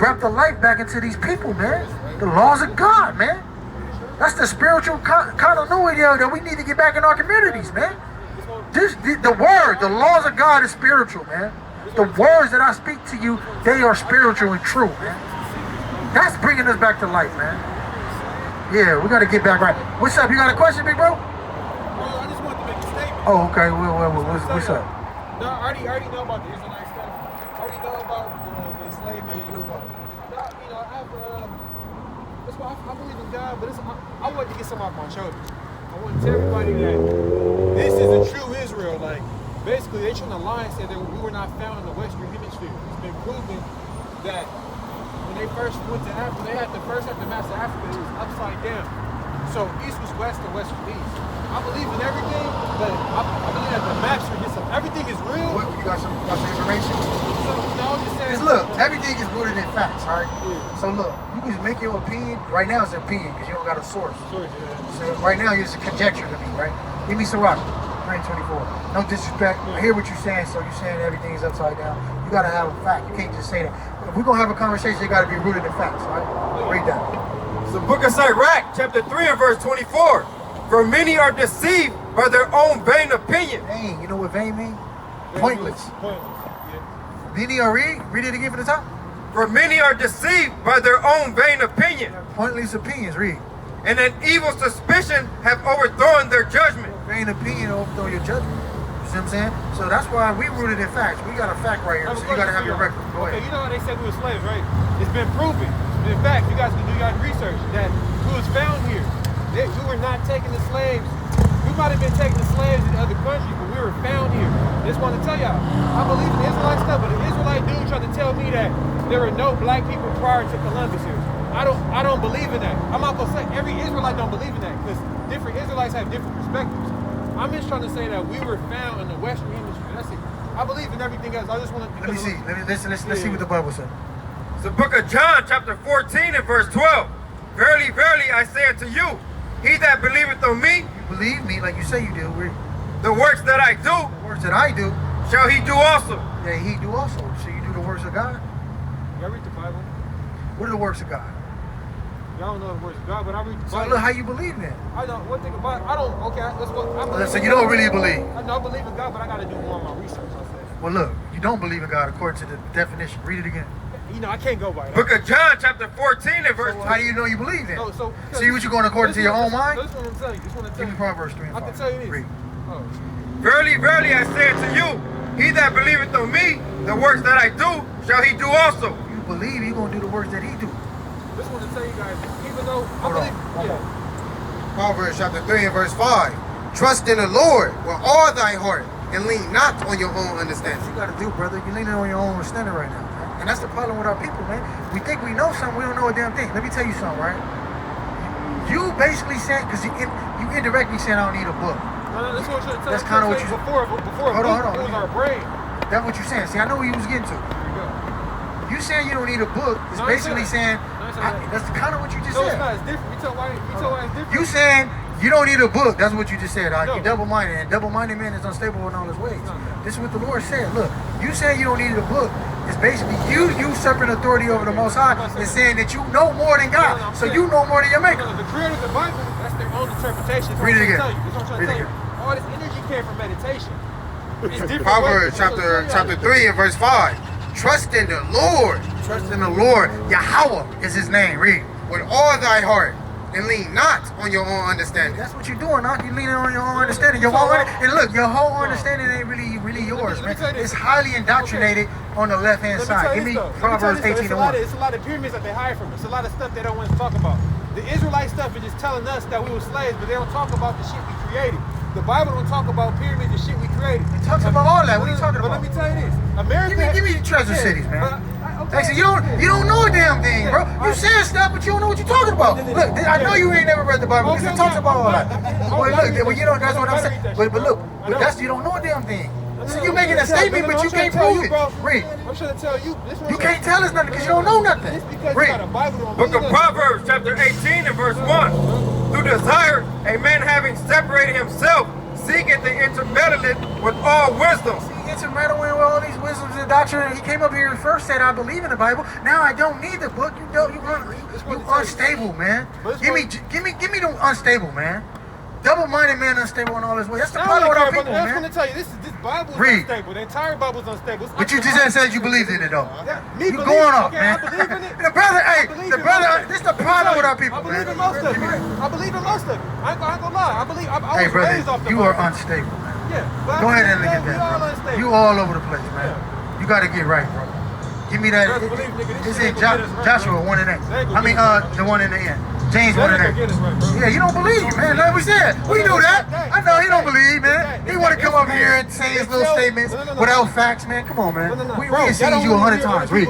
brought the life back into these people, man. The laws of God, man. That's the spiritual continuity that we need to get back in our communities, man. The word, the laws of God is spiritual, man. The words that I speak to you, they are spiritual and true, man. That's bringing us back to life, man. Yeah, we got to get back right. What's up? You got a question, big bro? Well, I just wanted to make a statement. Oh, okay. What's up? No, I already know about the Israelite stuff. I already know about the slave man. That's why I believe in God, but I want to get some off my shoulders. I want to tell everybody that this is a true Israel. Like, basically, they trying to lie and say that we were not found in the Western Hemisphere. It's been proven that when they first went to Africa, they had the first half of master Africa, it was upside down. So East was West and West was East. I believe in everything, but I believe that the maps are just everything is real. What, you got some information? So, no, I'm just saying. Because look, everything is rooted in facts, all right? Yeah. So look, you can make your opinion. Right now it's an opinion because you don't got a source. Sure, yeah. So right now it's a conjecture to me, right? Give me some rock. 924. No disrespect. Yeah. I hear what you're saying, so you're saying everything is upside down. You gotta have a fact. You can't just say that. If we're gonna have a conversation, it gotta be rooted in facts, all right? Read that. It's the book of Sirach, chapter 3 and verse 24. For many are deceived by their own vain opinion. Vain, you know what vain means? Pointless. Yeah. Many are read it again from the top. For many are deceived by their own vain opinion. Pointless opinions, read. And an evil suspicion have overthrown their judgment. Vain opinion overthrow your judgment. You see what I'm saying? So that's why we rooted in facts. We got a fact right here, so you gotta have your record. Go ahead. Okay, you know how they said we were slaves, right? It's been proven. In fact, you guys can do your research that we was found here. We were not taking the slaves. We might have been taking the slaves in other countries, but we were found here. I just want to tell y'all, I believe in the Israelite stuff, but the Israelite dude tried to tell me that there were no black people prior to Columbus here. I don't believe in that. I'm not gonna say every Israelite don't believe in that because different Israelites have different perspectives. I'm just trying to say that we were found in the Western Hemisphere. That's it. I believe in everything else. I just want to. Let me see. Let's see what the Bible says. It's the book of John, chapter 14 and verse 12. Verily, verily, I say unto you, he that believeth on me, You believe me like you say you do. the works that I do, The works that I do, shall he do also. yeah, he do also. So you do the works of God. I read the Bible. What are the works of God? Y'all don't know the words of God, but I read the So Bible. look how you believe then. I know one thing about I don't. Okay, let's go. I believe So in you don't God. really believe. I know I believe in God, but I got to do more of my research. I said. Well, look, you don't believe in God according to the definition. Read it again. You know, I can't go by that. Book of John, chapter 14 and verse So how do you know you believe then? So See what you're going according to your own mind? This one I'm telling you. This one I'm Give telling me you. Proverbs 3 and 5. I can tell you this. Read. Oh. Verily, verily, I say unto you, he that believeth on me, the works that I do, shall he do also. You believe you're going to do the works that he do. This one to tell you guys, even though I Hold on. believe, Proverbs chapter 3 and verse 5. Trust in the Lord with all thy heart and lean not on your own understanding. That's what you got to do, brother. You're leaning on your own understanding right now, man. And that's the problem with our people, man. We think we know something, we don't know a damn thing. Let me tell you something, right? You basically saying, because you indirectly saying I don't need a book. No, that's what I'm trying to tell That's you. kinda what you- Before Hold on. it was our brain. That's what you're saying. See, I know what you was getting to. Here you go. You saying you don't need a book is No, I ain't basically saying saying, No, I ain't saying that. that's kind of what you just No, said. it's not. It's different. You tell why it's different. You saying you don't need a book. That's what you just said. No. You double-minded. And double-minded man is unstable in all his ways. No. This is what the Lord said. Look, you saying you don't need a book is basically you usurping authority over the Most High and saying that you know more than God. No, I'm So saying- you know more than your maker. No, the creator of the Bible, that's their own interpretation. That's Read what it I'm again. trying to tell you. That's what I'm trying Read to it tell you. All this energy came from meditation. It's different. Proverbs ways. That's what I'm chapter telling 3 and verse 5. Trust in the Lord Trust in the Lord. Yahweh is his name. Read. with all thy heart and lean not on your own understanding. That's what you're doing, huh? You're leaning on your own understanding. Your whole and look, your whole understanding ain't really yours, let me man. tell you this. It's highly indoctrinated on the left-hand Let me tell side. you Give me this, though. Let me Proverbs tell you this, 18 though. and 1. It's a lot of pyramids that they hide from us. It's a lot of stuff they don't want to talk about. The Israelite stuff is just telling us that we were slaves, but they don't talk about the shit we created. The Bible don't talk about pyramids and shit we created. It talks about all that. What are you talking But about? let me tell you this. America. Give me the treasure cities, man. Okay. Actually, you don't know a damn thing, bro. You saying stuff, but you don't know what you're talking about. Look, I know you ain't never read the Bible because it talks about all that. Well, look, well, you know that's what I'm saying. But look, you don't know a damn thing. So you making a statement, but you can't prove it. Read. I'm trying to tell you. You can't tell us nothing because you don't know nothing. It's because Read. you got a Bible on Book of Proverbs, chapter 18 and verse 1. Through desire, a man having separated himself, seeketh the intermeddling with all wisdom. gets him meddling with all these wisdoms and doctrine. He came up here and first said, I believe in the Bible. Now I don't need the book. You unstable, man. Give me the unstable, man. Double-minded man, unstable in all his ways. That's the problem with our people, man. I was going to tell you, this Bible is unstable. The entire Bible is unstable. But you just said you believed in it, though. You going off, man. I believe in it. The brother, this is the problem with our people, I believe man. in most of it. I believe in most of it. I ain't gonna lie. I was raised off the you Bible. are unstable, man. Yeah. Go ahead and look at that, bro. You all over the place, man. You got to get right, bro. Give me that. It's in Joshua 1 and 8. I mean, the one in the end. James 1 and 8. Yeah, you don't believe, man. Like we said, we knew that. I know he don't believe, man. He want to come up here and say his little statements without facts, man. Come on, man. We have seen you 100 times. Read.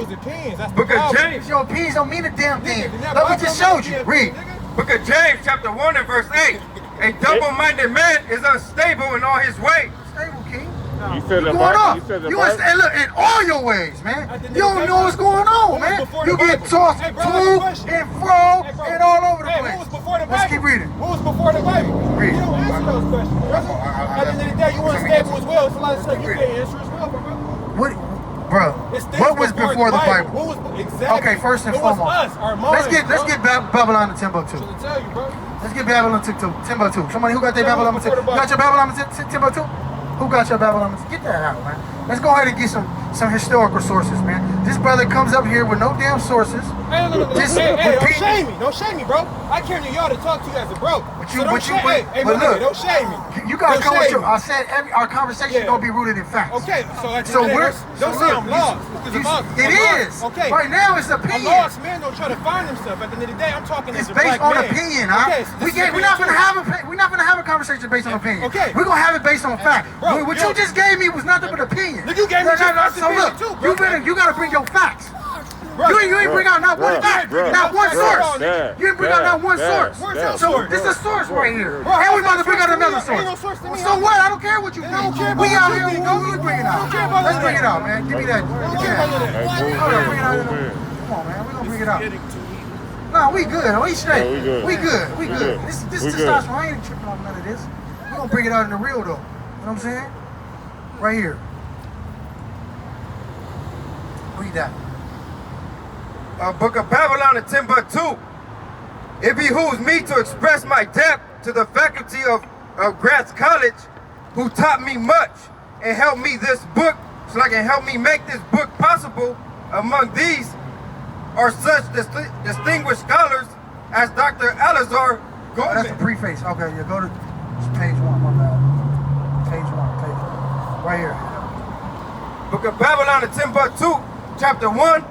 Book of James. Your opinions don't mean a damn thing. Like we just showed you. Read. Book of James, chapter 1 and verse 8. A double-minded man is unstable in all his ways. Stable, King. You said the Bible. You and look, in all your ways, man. You don't know what's going on, man. You get tossed to and fro and all over the place. What was before the Bible? Let's keep reading. What was before the Bible? Read. You don't answer those questions, brother. At the end of the day, you want stable as well. It's a lot of stuff you can't answer as well, bro. What was before the Bible? What was exactly? Okay, first and foremost, let's get Babylon to Timbuktu. Tell you, bro. Let's get Babylon to Timbuktu. Somebody who got their Babylon to Timbuktu? You got your Babylon to Timbuktu? Who got your Babylon? Get that out, man. Let's go ahead and get some historical sources, man. This brother comes up here with no damn sources. Hey, don't shame me. Don't shame me, bro. I came to y'all to talk to you as a bro. But don't shame me. You gotta come with your. I said our conversation is gonna be rooted in facts. Okay, so don't say I'm lost. It is. Okay. Right now it's opinion. A lost man don't try to find himself. At the end of the day, I'm talking as a black man. It's based on opinion, huh? Okay, we're not gonna have a conversation based on opinion. Okay. We're gonna have it based on fact. Bro, what you just gave me was nothing but opinion. You gave me so look, too, bro. you gotta bring your facts. Bro, you ain't bring out not one fact, not one source. You didn't bring out not one source. So this is a source right here. And we about to bring out another source. So what? I don't care what you think. We out here, we bring it out. Let's bring it out, man. Give me that. Hold on, bring it out. Come on, man. We gonna bring it out. No, we good. We straight. We good. This testosterone. I ain't tripping off none of this. We gonna bring it out in the real though. You know what I'm saying? Right here. Read that. Book of Babylon and Timbuktu. It behooves me to express my debt to the faculty of Gratz College, who taught me much and helped me this book, so I can help me make this book possible. Among these are such distinguished scholars as Dr. Alazar Goldman. That's the preface. Okay, you go to page 1, my bad. Page 1. Right here. Book of Babylon and Timbuktu, chapter 1.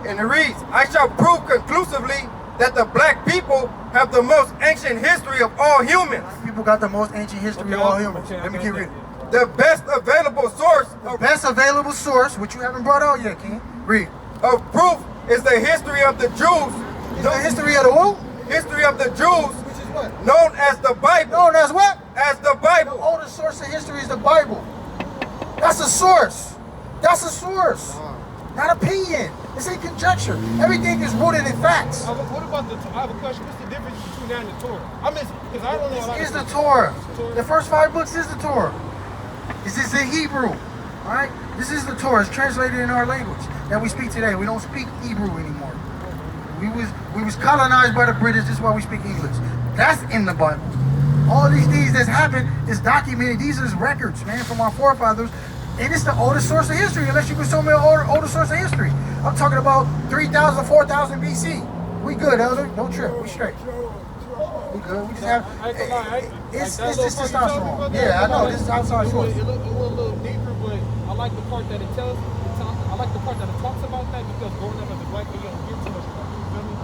And it reads, I shall prove conclusively that the black people have the most ancient history of all humans. People got the most ancient history of all humans. Let me keep reading. The best available source. Which you haven't brought out yet, King. Read. Of proof is the history of the Jews. The history of the who? History of the Jews. Which is what? Known as the Bible. Known as what? As the Bible. The oldest source of history is the Bible. That's a source. That's a source. Not opinion. This ain't conjecture. Everything is rooted in facts. What about I have a question. What's the difference between that and the Torah? Because I don't know. This is the Torah. The first 5 books is the Torah. This is the Hebrew. All right? This is the Torah. It's translated in our language that we speak today. We don't speak Hebrew anymore. We was colonized by the British. This is why we speak English. That's in the Bible. All these things that's happened is documented. These are records, man, from our forefathers. And it's the oldest source of history, unless you can show me an older source of history. I'm talking about 3,000, 4,000 BC. We good, Elder. Don't trip. We straight. We good. We just have. It's testosterone. Yeah, I know. This is outside source. It went a little deeper, but I like the part that it tells. I like the part that it talks about that, because growing up as a black man, you don't hear too much about it. You feel me?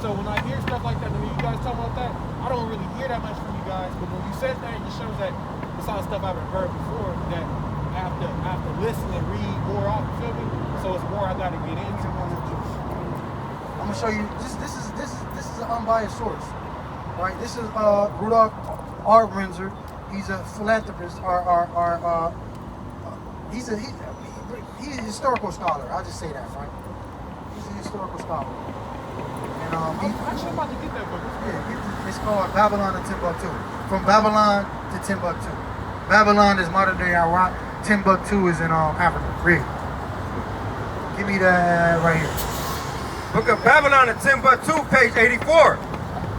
So when I hear stuff like that, when you guys talk about that, I don't really hear that much from you guys. But when you said that, it just shows that it's all stuff I haven't heard before. That I have to listen and read more often, feel me? So it's more I gotta get into. I'm gonna show you. This is an unbiased source, right? This is Rudolph R. Renzer. He's a philanthropist. He's a historical scholar. I'll just say that, right? He's a historical scholar. And I'm actually about to get that book. Yeah, it's called Babylon to Timbuktu. From Babylon to Timbuktu. Babylon is modern day Iraq. Timbuktu is in Africa. Read. Give me that right here. Book of Babylon and Timbuktu, page 84.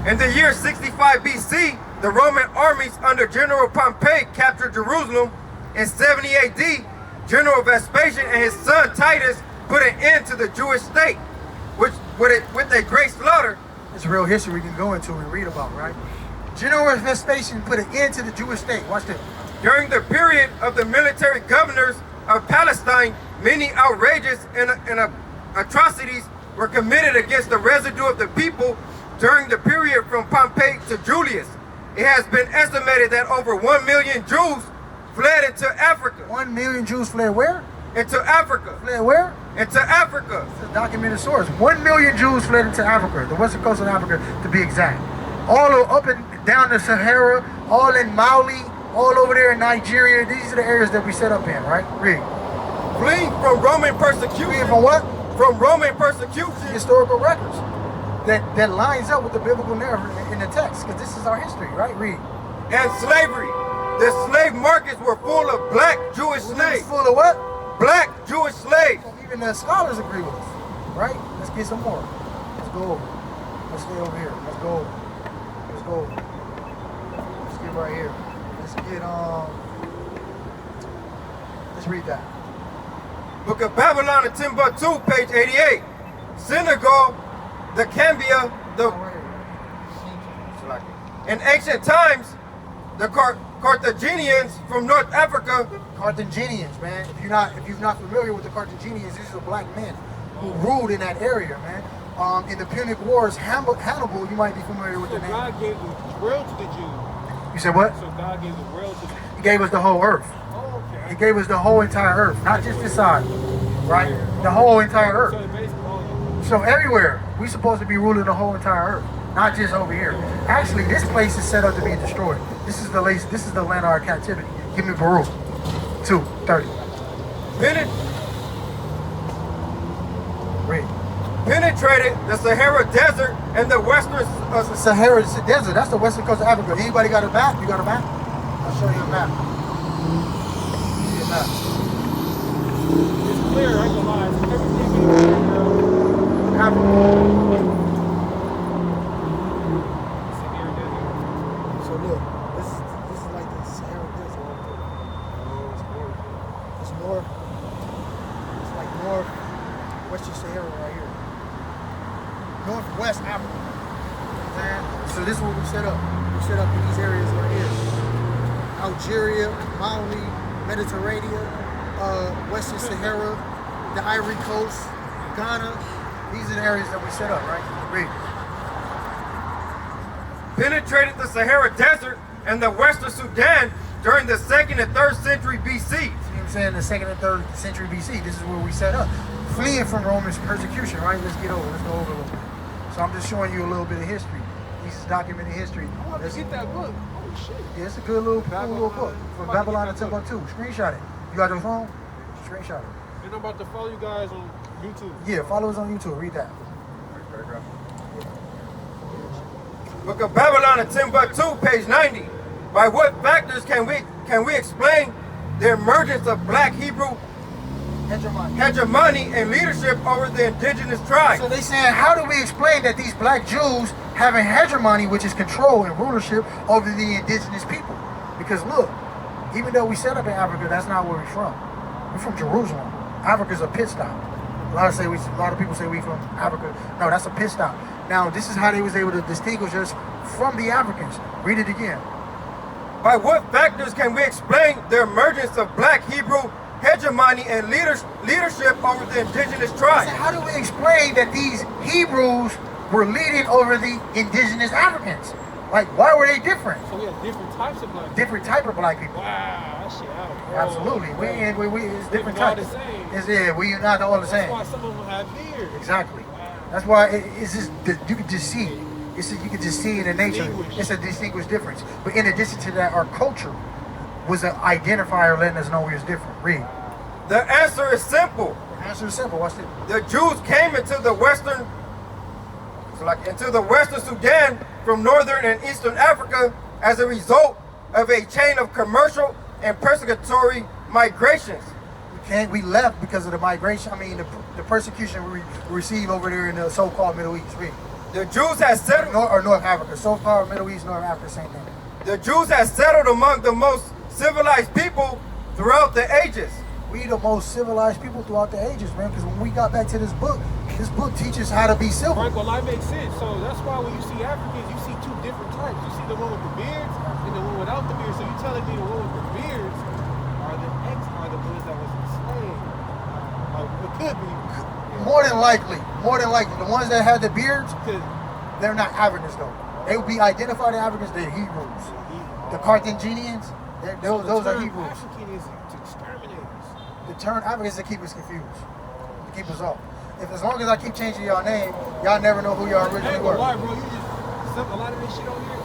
In the year 65 BC, the Roman armies under General Pompey captured Jerusalem. In 70 AD, General Vespasian and his son Titus put an end to the Jewish state, which with a great slaughter. It's real history we can go into and read about, right? General Vespasian put an end to the Jewish state. Watch this. During the period of the military governors of Palestine, many outrageous and atrocities were committed against the residue of the people during the period from Pompey to Julius. It has been estimated that over 1 million Jews fled into Africa. 1 million Jews fled where? Into Africa. Fled where? Into Africa. It's a documented source. 1 million Jews fled into Africa, the western coast of Africa to be exact. All up and down the Sahara, all in Mali, all over there in Nigeria. These are the areas that we set up in, right? Read. Fleeing from Roman persecution. Fleeing from what? From Roman persecution. Historical records. That lines up with the biblical narrative in the text, because this is our history, right? Read. And slavery. The slave markets were full of black Jewish slaves. Full of what? Black Jewish slaves. Even the scholars agree with us, right? Let's get some more. Let's go over. Let's stay over here. Let's go over. Let's go over. Let's get right here. Let's get let's read that. Book of Babylon and Timbuktu, page 88. Senegal, the Cambia, in ancient times, the Carthaginians from North Africa. Carthaginians, man. If you're not familiar with the Carthaginians, these are black men who ruled in that area, man. In the Punic Wars, Hannibal, you might be familiar with the name. God gave the world to the Jews. You said what? So God gave the world to the Jews. He gave us the whole earth. Oh, okay. He gave us the whole entire earth, not just this side, right? The whole entire earth. So basically, all So everywhere, we're supposed to be ruling the whole entire earth, not just over here. Actually, this place is set up to be destroyed. This is the land of our captivity. Give me Baruch. 2:30. Read. Penetrated the Sahara Desert and the western Sahara Desert. That's the western coast of Africa. Anybody got a map? You got a map? I'll show you a map. See a map. it's clear, I ain't gonna lie. It's everything in Africa. Sahara Desert. So look, this is like the Sahara Desert. It's north. It's like north, western Sahara right here. Northwest Africa. You know what I'm saying? So this is what we set up. We set up in these areas right here. Algeria, Mali, Mediterranean, Western Sahara, the Ivory Coast, Ghana. These are the areas that we set up, right? Read. penetrated the Sahara Desert and the Western Sudan during the 2nd and 3rd century BC. See what I'm saying? The 2nd and 3rd century BC. This is where we set up. Fleeing from Roman persecution, right? Let's go over a little bit. So I'm just showing you a little bit of history. This is documented history. I want to get that book. Oh shit. Yeah, it's a good little book from Babylon and Timbuktu. Screenshot it. You got your phone? Screenshot it. And I'm about to follow you guys on YouTube. Yeah, follow us on YouTube. Read that. Book of Babylon and Timbuktu, page 90. By what factors can we explain the emergence of black Hebrew hegemony and leadership over the indigenous tribes? So they saying, how do we explain that these black Jews have a hegemony, which is control and rulership over the indigenous people? Because look, even though we set up in Africa, that's not where we're from. We're from Jerusalem. Africa's a pit stop. A lot of people say we from Africa. No, that's a pit stop. Now, this is how they was able to distinguish us from the Africans. Read it again. By what factors can we explain the emergence of black Hebrew hegemony and leadership over the indigenous tribes? So how do we explain that these Hebrews were leading over the indigenous Africans? Like, why were they different? So we have different types of black people. Different type of black people. Wow, that shit out. Absolutely. It's different all types. the same. We're not all the same. That's why some of them have beards. Exactly. Wow. That's why it's just you can just see. You can just see in the nature. Distinguish. It's a distinguished difference. But in addition to that, our culture was an identifier letting us know we was different. Read. The answer is simple. The answer is simple. Watch this. The Jews came into the western Sudan from northern and eastern Africa as a result of a chain of commercial and persecutory migrations. We left because of the migration. I mean, the persecution we received over there in the so-called Middle East. The Jews had settled, or North Africa. So-called Middle East, North Africa, same thing. the Jews had settled among the most civilized people throughout the ages. We the most civilized people throughout the ages, man. Because when we got back to this book teaches how to be civil. Right, well, that makes sense. So that's why when you see Africans, you see two different types. You see the one with the beards and the one without the beard. So you're telling me the one with the beards are the ones that was enslaved? It could be. More than likely. The ones that had the beards, they're not Africans though. They would be identified as Africans, they're Hebrews. The Carthaginians, those are Hebrews. African is to exterminate us. The term Africans to keep us confused, to keep us off. As long as I keep changing y'all name, y'all never know who y'all originally were. Why, bro? You just a lot of this shit on here.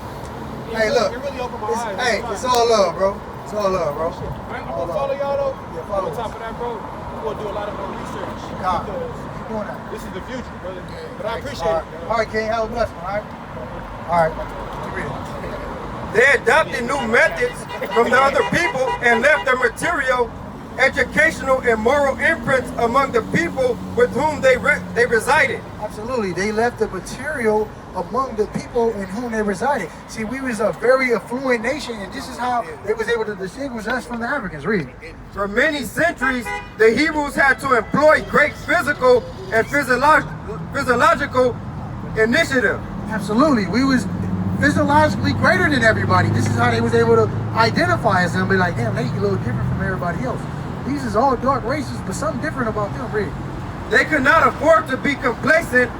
Hey, look. It really opened my eyes. Hey, it's all love, bro. It's all love, bro. I'm gonna follow y'all though. Yeah, follow on top of that, bro, we're gonna do a lot of more research. God, Because keep doing that. this is the future, brother. But I appreciate it. All right, King, have a blessing, all right? All right, keep reading. They adopted new methods from the other people and left their material, educational, and moral imprints among the people with whom they resided. Absolutely, they left the material among the people in whom they resided. See, we was a very affluent nation, and this is how they was able to distinguish us from the Africans. Read. For many centuries, the Hebrews had to employ great physical and physiological initiative. Absolutely, we was physiologically greater than everybody. This is how they was able to identify us and be like, damn, they a little different from everybody else. These is all dark races, but something different about them. Read. They could not afford to be complacent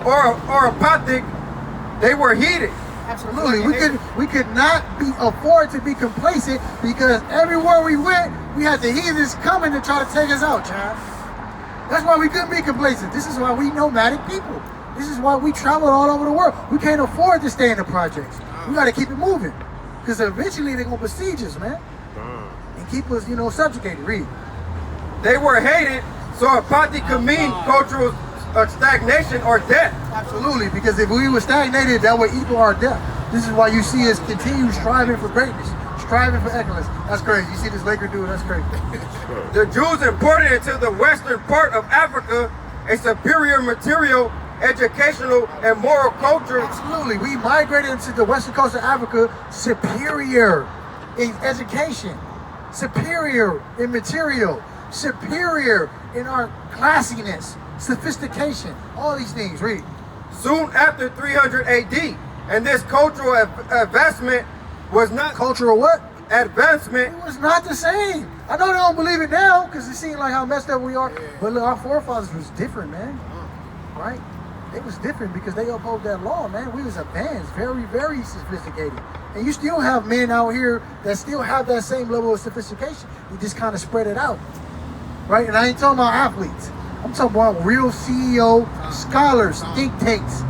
or apathic. They were heated. Absolutely, we could not afford to be complacent because everywhere we went, we had the heathens coming to try to take us out, child. That's why we couldn't be complacent. This is why we nomadic people. This is why we travel all over the world. We can't afford to stay in the projects. We got to keep it moving because eventually they're gonna besiege us, man, and keep us, subjugated. Read. They were hated, so apathy could mean cultural stagnation or death. Absolutely, because if we were stagnated, that would equal our death. This is why you see us continue striving for greatness, striving for excellence. That's crazy. You see this Laker dude, that's crazy. The Jews imported into the western part of Africa a superior material, educational, and moral culture. Absolutely, we migrated into the western coast of Africa superior in education, superior in material, superior in our classiness, sophistication, all these things. Read. Soon after 300 AD, and this cultural advancement was not Cultural what? advancement. It was not the same. I know they don't believe it now because it seems like how messed up we are. But look, our forefathers was different, man. Right? It was different because they upheld that law, man. We was advanced, very, very sophisticated. And you still have men out here that still have that same level of sophistication. You just kind of spread it out. Right? And I ain't talking about athletes. I'm talking about real CEO, scholars, think tanks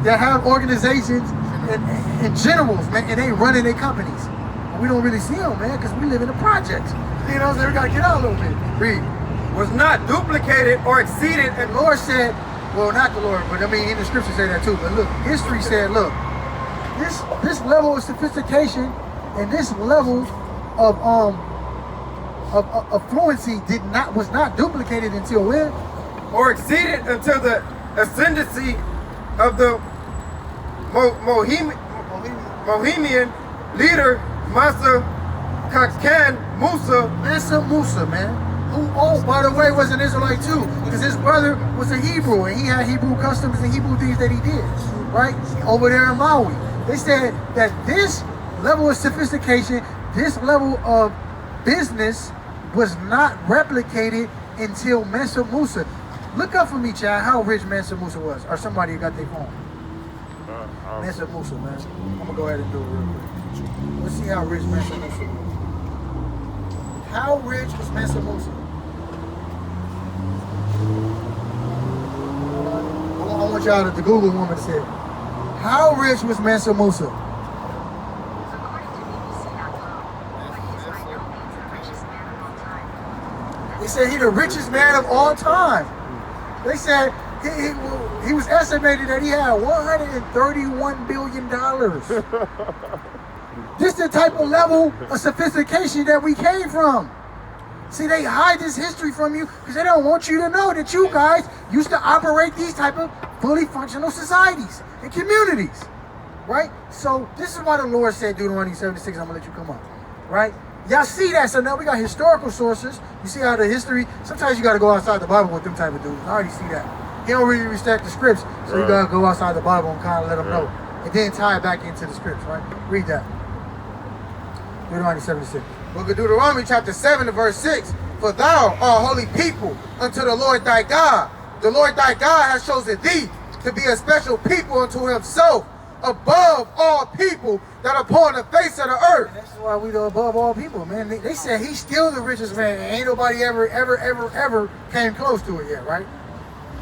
that have organizations and generals, man, and they running their companies. And we don't really see them, man, because we live in the projects. You know, so we got to get out a little bit. Read. Was not duplicated or exceeded. And the Lord said, well, not the Lord, but I mean, in the scripture say that too. But look, history said, look, this level of sophistication and this level of fluency was not duplicated until when? Or exceeded until the ascendancy of the Bohemian leader Mansa Musa, man. Who, oh, by the way, was an Israelite too, because his brother was a Hebrew, and he had Hebrew customs and Hebrew things that he did, right? Over there in Maui. They said that this level of sophistication, this level of business was not replicated until Mansa Musa. Look up for me, child, how rich Mansa Musa was, or somebody got their phone. Mansa Musa, man. I'm gonna go ahead and do it real quick. Let's see how rich Mansa Musa was. How rich was Mansa Musa? I want y'all to Google woman to say, how rich was Mansa Musa? They said he the richest man of all time. They said he was estimated that he had $131 billion. This is the type of level of sophistication that we came from. See, they hide this history from you because they don't want you to know that you guys used to operate these type of fully functional societies and communities, right? So this is why the Lord said, Deuteronomy 76, I'm gonna let you come up, right? Y'all see that? So now we got historical sources. You see how the history, sometimes you gotta go outside the Bible with them type of dudes. I already see that. He don't really respect the scripts, so you gotta go outside the Bible and kind of let them know. And then tie it back into the scripts, right? Read that. Deuteronomy 76. Book of Deuteronomy chapter 7 and verse 6. For thou art a holy people unto the Lord thy God. The Lord thy God has chosen thee to be a special people unto himself, above all people that are upon the face of the earth. And that's why we the above all people, man. They said he's still the richest man. And ain't nobody ever came close to it yet, right?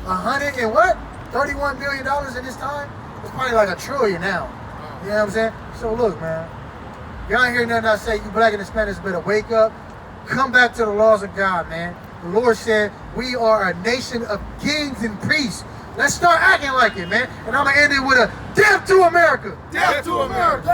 31 billion dollars in this time? It's probably like $1 trillion now. You know what I'm saying? So look, man. Y'all ain't hear nothing I say. You black and Hispanics better wake up. Come back to the laws of God, man. The Lord said we are a nation of kings and priests. Let's start acting like it, man. And I'm going to end it with a death to America. Death to America.